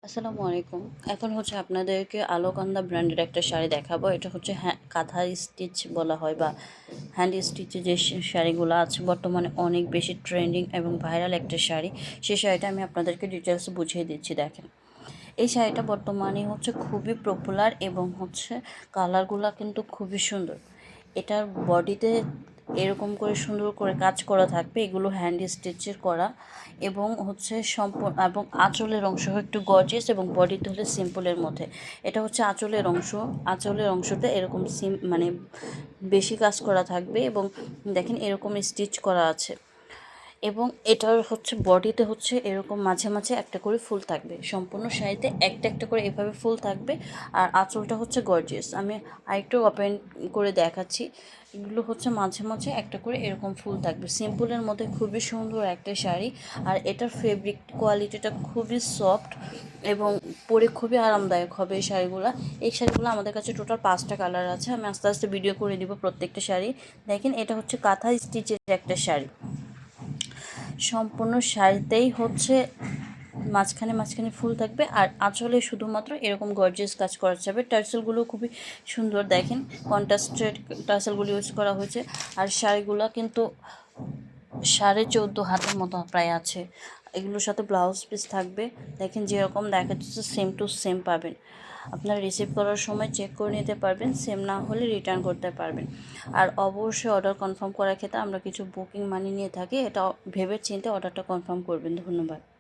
আসসালামু আলাইকুম। এখন হচ্ছে আপনাদেরকে আলোকান্দা ব্র্যান্ডের একটা শাড়ি দেখাবো। এটা হচ্ছে কাঁথা স্টিচ বলা হয় বা হ্যান্ড স্টিচে যে শাড়িগুলো আছে বর্তমানে অনেক বেশি ট্রেন্ডিং এবং ভাইরাল একটা শাড়ি। সেই শাড়িটা আমি আপনাদেরকে ডিটেলস বুঝিয়ে দিচ্ছি, দেখেন। এই শাড়িটা বর্তমানে হচ্ছে খুবই পপুলার এবং হচ্ছে কালারগুলো কিন্তু খুবই সুন্দর। এটার বডিতে এরকম করে সুন্দর করে কাজ করা থাকবে, এগুলো হ্যান্ড স্টিচের করা, এবং হচ্ছে সম্পূর্ণ এবং আঁচলের অংশ একটু গর্জিয়াস এবং বডিতে হলে সিম্পলের মধ্যে। এটা হচ্ছে আঁচলের অংশটা এরকম মানে বেশি কাজ করা থাকবে এবং দেখেন এরকম স্টিচ করা আছে। এবং এটার হচ্ছে বডিতে হচ্ছে এরকম মাঝে মাঝে একটা করে ফুল থাকবে, সম্পূর্ণ শাড়িতে একটা একটা করে এভাবে ফুল থাকবে। আর আঁচলটা হচ্ছে গর্জিয়াস, আমি আরেকটু ওপেন করে দেখাচ্ছি। এগুলো হচ্ছে মাঝে মাঝে একটা করে এরকম ফুল থাকবে, সিম্পলের মধ্যে খুবই সুন্দর একটা শাড়ি। আর এটার ফেব্রিক কোয়ালিটিটা খুবই সফট এবং পরে খুবই আরামদায়ক হবে এই শাড়িগুলো আমাদের কাছে টোটাল 5টা কালার আছে, আমি আস্তে আস্তে ভিডিও করে দিব প্রত্যেকটা শাড়ি। দেখেন এটা হচ্ছে কাঁথা স্টিচের একটা শাড়ি, সম্পূর্ণ শাড়িতেই হচ্ছে মাঝখানে মাঝখানে ফুল থাকবে আর আঁচলে শুধুমাত্র এরকম গর্জিয়াস কাজ করা যাবে। টার্সেলগুলো খুবই সুন্দর, দেখেন কন্ট্রাস্টেড টার্সেলগুলো ইউজ করা হয়েছে। আর শাড়িগুলো কিন্তু 14.5 হাতের মতো প্রায় আছে। এগুলোর সাথে ব্লাউজ পিস থাকবে, দেখেন যেরকম দেখা যাচ্ছে সেম টু সেম পাবেন। আপনারা রিসিভ করার সময় চেক করে নিতে পারবেন, সেম না হলে রিটার্ন করতে পারবেন। আর অবশ্যই অর্ডার কনফার্ম করার ক্ষেত্রে আমরা কিছু বুকিং মানি নিয়ে থাকি, এটা ভেবে চিন্তে অর্ডারটা কনফার্ম করবেন। ধন্যবাদ।